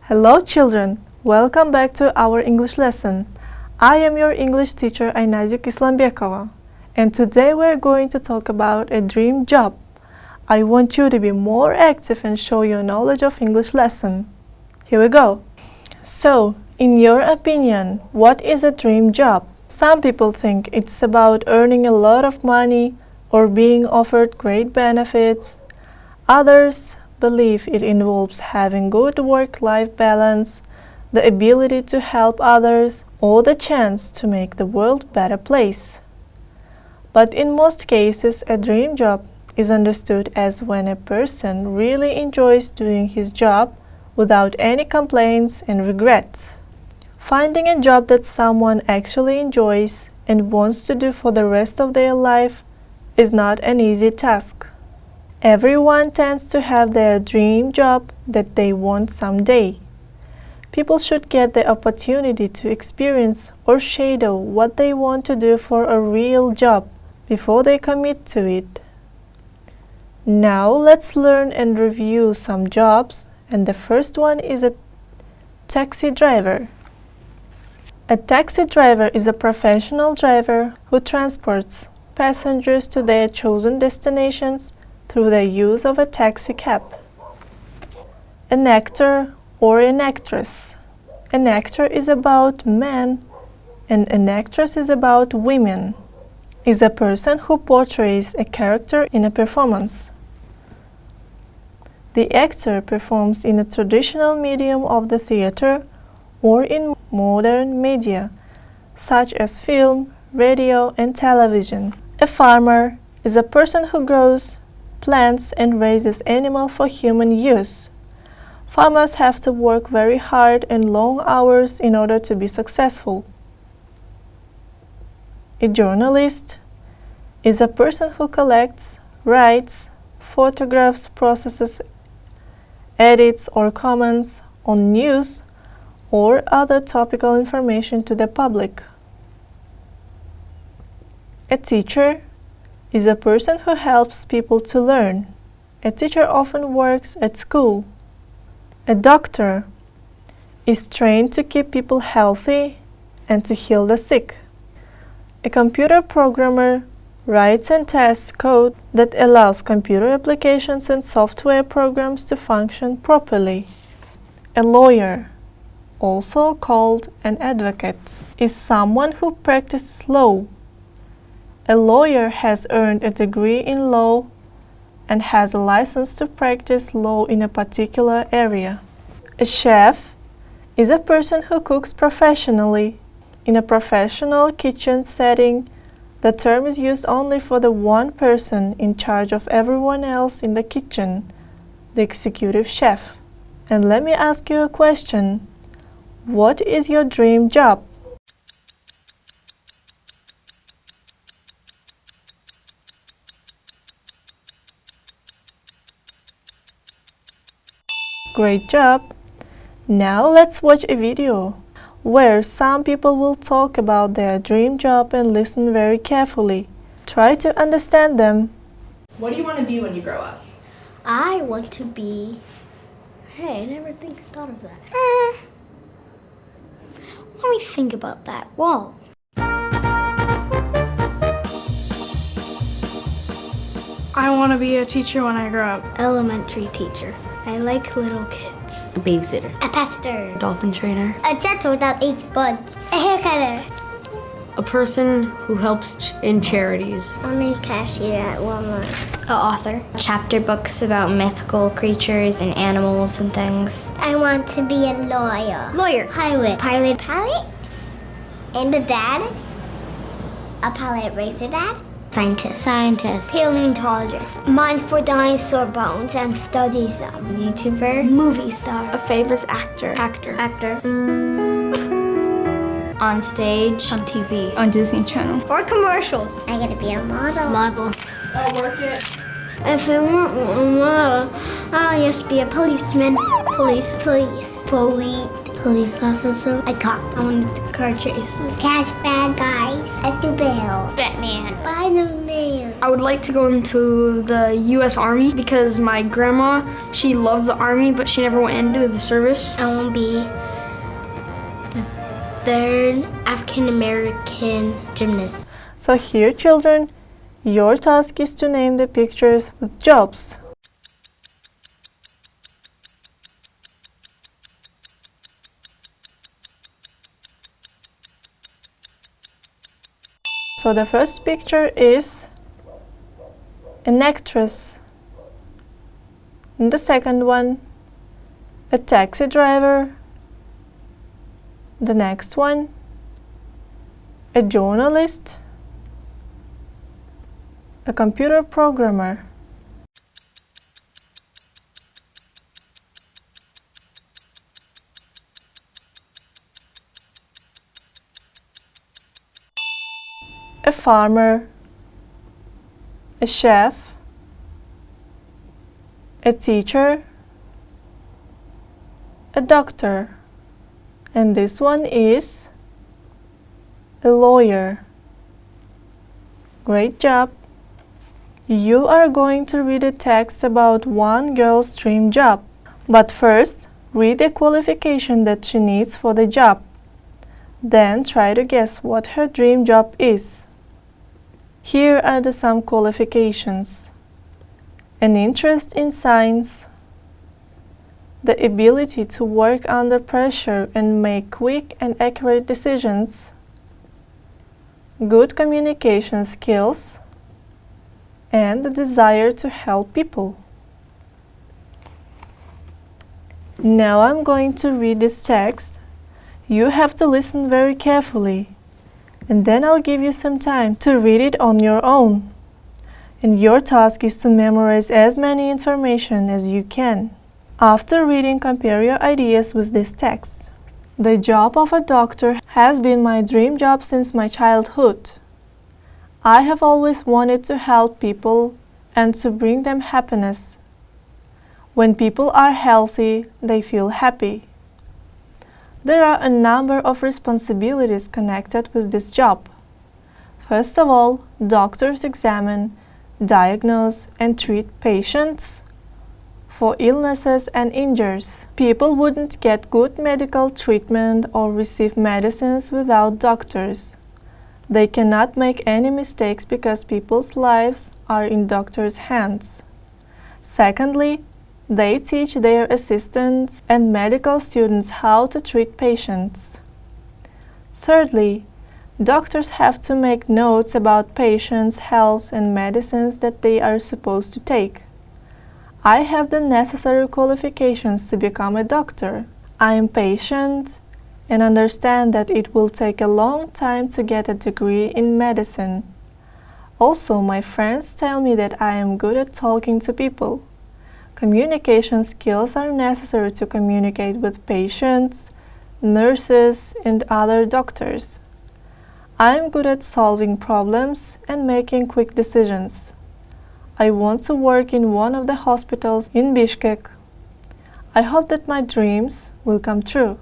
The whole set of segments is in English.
Hello children, welcome back to our English lesson. I am your English teacher Aynazik Islambekova, and today we're going to talk about a dream job. I want you to be more active and show your knowledge of English lesson. Here we go. So, in your opinion, what is a dream job? Some people think it's about earning a lot of money or being offered great benefits. Others believe it involves having good work-life balance, the ability to help others, or the chance to make the world a better place. But in most cases, a dream job is understood as when a person really enjoys doing his job without any complaints and regrets. Finding a job that someone actually enjoys and wants to do for the rest of their life is not an easy task. Everyone tends to have their dream job that they want someday. People should get the opportunity to experience or shadow what they want to do for a real job before they commit to it. Now let's learn and review some jobs, and the first one is a taxi driver. A taxi driver is a professional driver who transports passengers to their chosen destinations through the use of a taxi cab. An actor or an actress. An actor is about men and an actress is about women. Is a person who portrays a character in a performance. The actor performs in a traditional medium of the theater or in modern media, such as film, radio, and television. A farmer is a person who grows plants and raises animals for human use. Farmers have to work very hard and long hours in order to be successful. A journalist is a person who collects, writes, photographs, processes, edits, or comments on news or other topical information to the public. A teacher is a person who helps people to learn. A teacher often works at school. A doctor is trained to keep people healthy and to heal the sick. A computer programmer writes and tests code that allows computer applications and software programs to function properly. A lawyer, also called an advocate, is someone who practices law. A lawyer has earned a degree in law and has a license to practice law in a particular area. A chef is a person who cooks professionally. In a professional kitchen setting, the term is used only for the one person in charge of everyone else in the kitchen, the executive chef. And let me ask you a question. What is your dream job? Great job! Now let's watch a video where some people will talk about their dream job and listen very carefully. Try to understand them. What do you want to be when you grow up? I want to be... Hey, I never thought of that. Let me think about that. Whoa. I want to be a teacher when I grow up. Elementary teacher. I like little kids. A babysitter. A pastor. A dolphin trainer. A dancer that eats bugs. A haircutter. A person who helps in charities. Only cashier at Walmart. An author. Chapter books about mythical creatures and animals and things. I want to be a lawyer. Lawyer. Pilot. Pilot. And a dad. A pilot racer dad. Scientist. Scientist. Paleontologist. Mines for dinosaur bones and studies them. YouTuber. Movie star. A famous actor. Actor. On stage. On TV. On Disney Channel. Or commercials. I gotta be a model. Model. Oh, work it. If I weren't a model, I used to be a policeman. Police. Police officer. A cop. I wanted to car chases. Catch bad guys. A superhero. Batman. Spider-Man. I would like to go into the U.S. Army because my grandma, she loved the Army, but she never went into the service. I want to be the third African-American gymnast. So here, children, your task is to name the pictures with jobs. So the first picture is an actress. And the second one, a taxi driver. The next one, a journalist, a computer programmer. A farmer, a chef, a teacher, a doctor, and this one is a lawyer. Great job! You are going to read a text about one girl's dream job. But first, read the qualification that she needs for the job. Then try to guess what her dream job is. Here are some qualifications: an interest in science, the ability to work under pressure and make quick and accurate decisions, good communication skills, and the desire to help people. Now I'm going to read this text. You have to listen very carefully, and then I'll give you some time to read it on your own. And your task is to memorize as many information as you can. After reading, compare your ideas with this text. The job of a doctor has been my dream job since my childhood. I have always wanted to help people and to bring them happiness. When people are healthy, they feel happy. There are a number of responsibilities connected with this job. First of all, doctors examine, diagnose, and treat patients for illnesses and injuries. People wouldn't get good medical treatment or receive medicines without doctors. They cannot make any mistakes because people's lives are in doctors' hands. Secondly, they teach their assistants and medical students how to treat patients. Thirdly, doctors have to make notes about patients' health and medicines that they are supposed to take. I have the necessary qualifications to become a doctor. I am patient and understand that it will take a long time to get a degree in medicine. Also, my friends tell me that I am good at talking to people. Communication skills are necessary to communicate with patients, nurses, and other doctors. I am good at solving problems and making quick decisions. I want to work in one of the hospitals in Bishkek. I hope that my dreams will come true.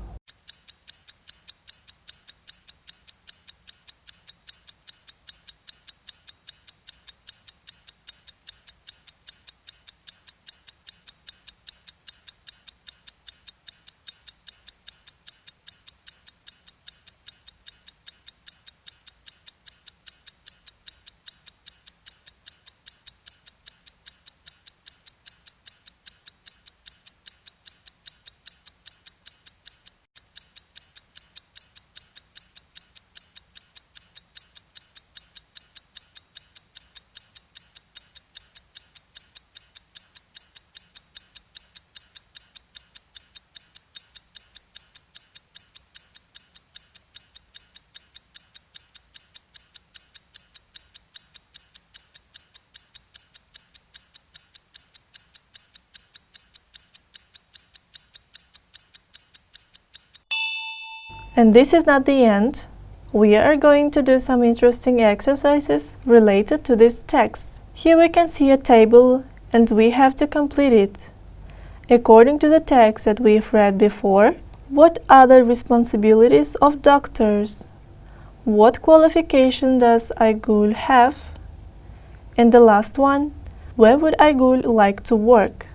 And this is not the end. We are going to do some interesting exercises related to this text. Here we can see a table and we have to complete it. According to the text that we've read before, what are the responsibilities of doctors? What qualification does Aygul have? And the last one, where would Aygul like to work?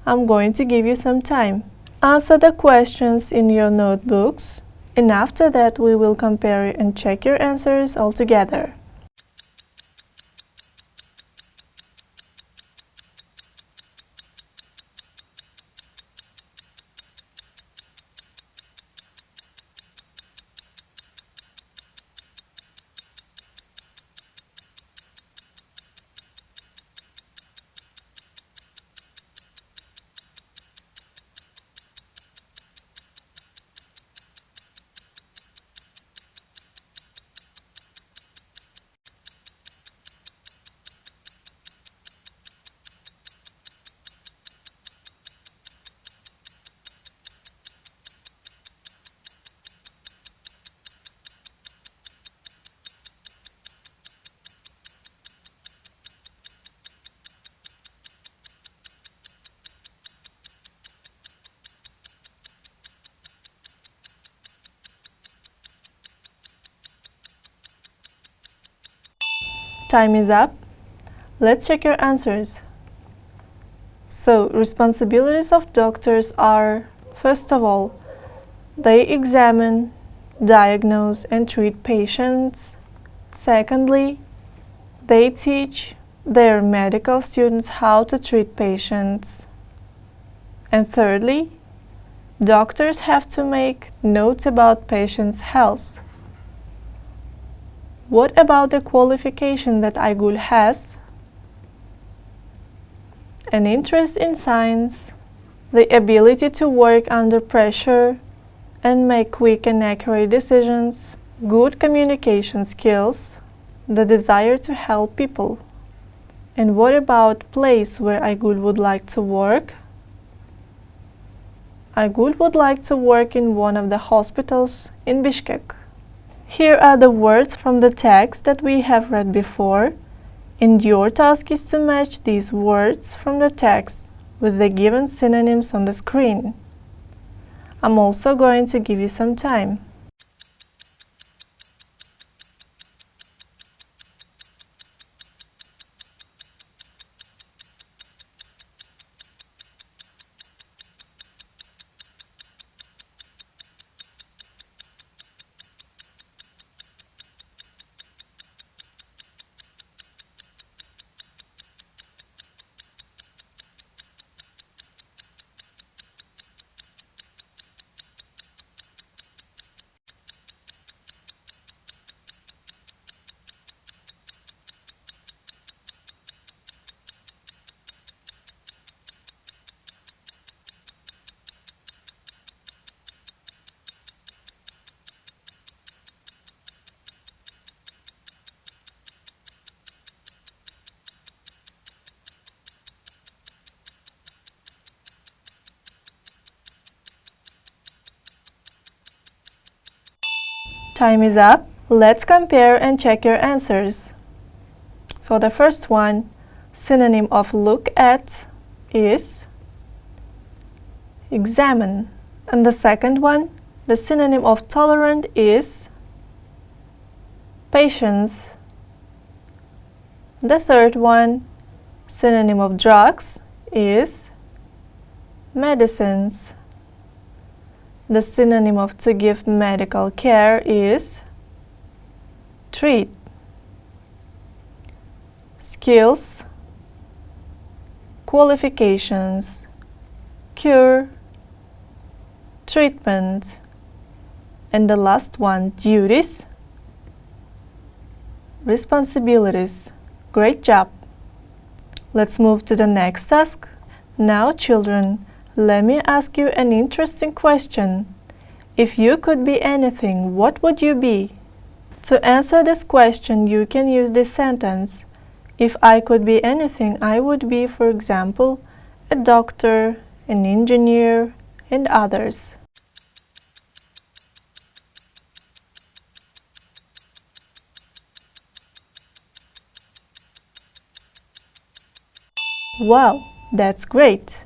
I'm going to give you some time. Answer the questions in your notebooks, and after that we will compare and check your answers all together. Time is up. Let's check your answers. So, responsibilities of doctors are, first of all, they examine, diagnose and treat patients. Secondly, they teach their medical students how to treat patients. And thirdly, doctors have to make notes about patients' health. What about the qualification that Aygul has? An interest in science, the ability to work under pressure and make quick and accurate decisions, good communication skills, the desire to help people. And what about place where Aygul would like to work? Aygul would like to work in one of the hospitals in Bishkek. Here are the words from the text that we have read before, and your task is to match these words from the text with the given synonyms on the screen. I'm also going to give you some time. Time is up. Let's compare and check your answers. So the first one, synonym of look at is examine. And the second one, the synonym of tolerant is patience. The third one, synonym of drugs is medicines. The synonym of to give medical care is treat. Skills, qualifications, cure, treatment. And the last one, duties, responsibilities. Great job! Let's move to the next task. Now, children, let me ask you an interesting question. If you could be anything, what would you be? To answer this question, you can use this sentence. If I could be anything, I would be, for example, a doctor, an engineer, and others. Wow, that's great!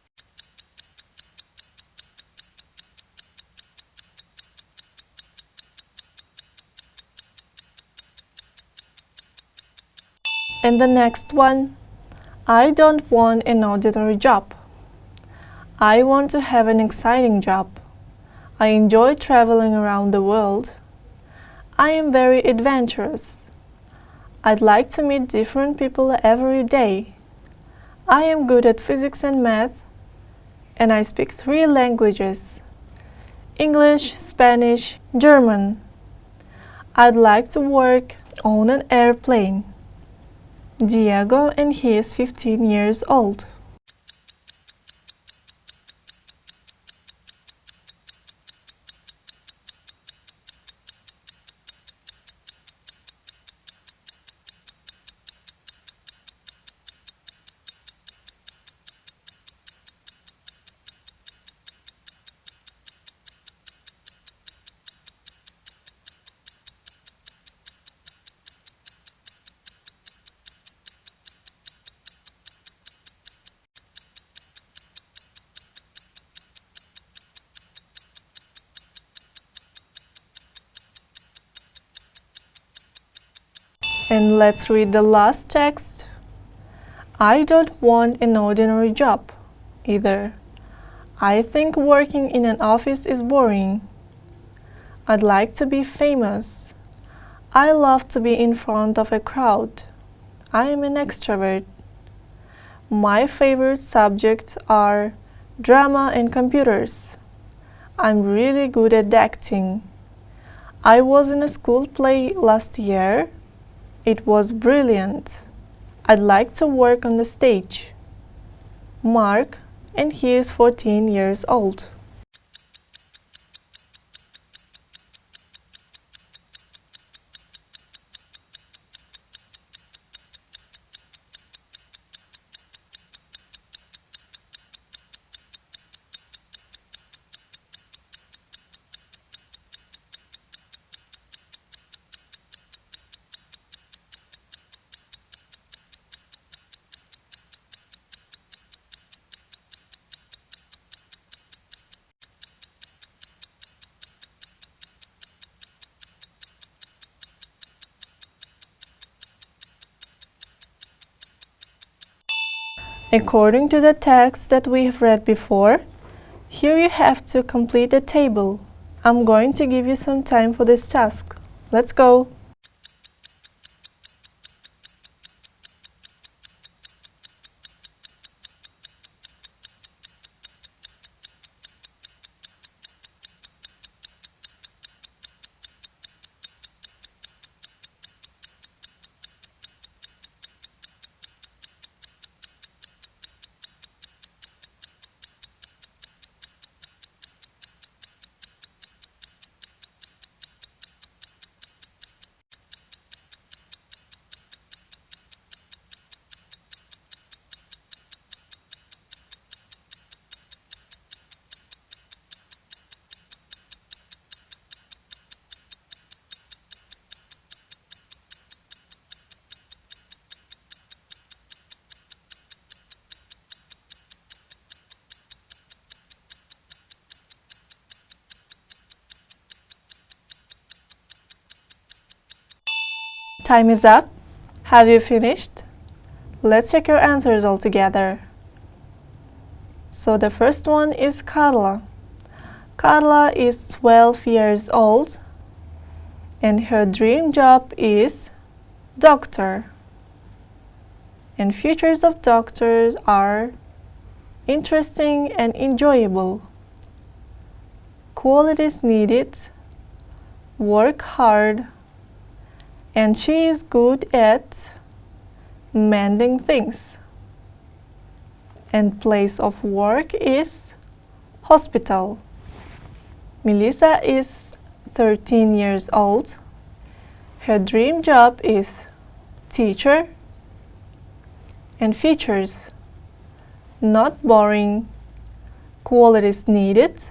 And the next one, I don't want an ordinary job. I want to have an exciting job. I enjoy traveling around the world. I am very adventurous. I'd like to meet different people every day. I am good at physics and math, and I speak 3 languages: English, Spanish, German. I'd like to work on an airplane. Diego, and he is 15 years old. And let's read the last text. I don't want an ordinary job either. I think working in an office is boring. I'd like to be famous. I love to be in front of a crowd. I am an extrovert. My favorite subjects are drama and computers. I'm really good at acting. I was in a school play last year. It was brilliant. I'd like to work on the stage. Mark, and he is 14 years old. According to the text that we have read before, here you have to complete a table. I'm going to give you some time for this task. Let's go! Time is up. Have you finished? Let's check your answers all together. So the first one is Carla. Carla is 12 years old and her dream job is doctor. And futures of doctors are interesting and enjoyable. Qualities needed: work hard, and she is good at mending things. And place of work is hospital. Melissa is 13 years old. Her dream job is teacher. And features: not boring, qualities needed,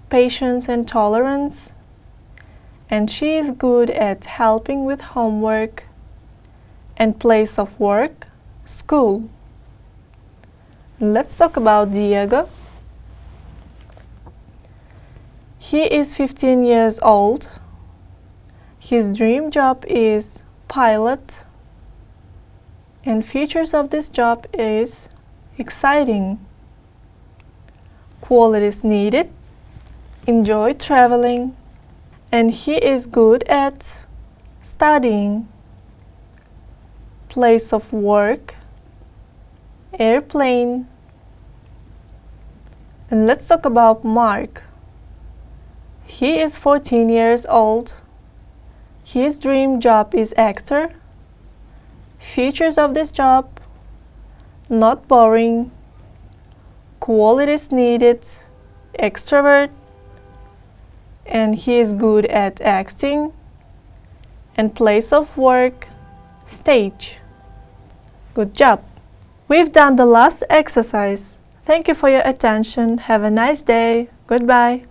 patience and tolerance, and she is good at helping with homework. And place of work, school. Let's talk about Diego. He is 15 years old. His dream job is pilot. And features of this job is exciting, qualities needed, enjoy traveling, and he is good at studying, place of work, airplane. And let's talk about Mark. He is 14 years old. His dream job is actor. Features of this job: not boring, qualities needed, extrovert, and he is good at acting, and place of work, stage. Good job! We've done the last exercise. Thank you for your attention. Have a nice day. Goodbye.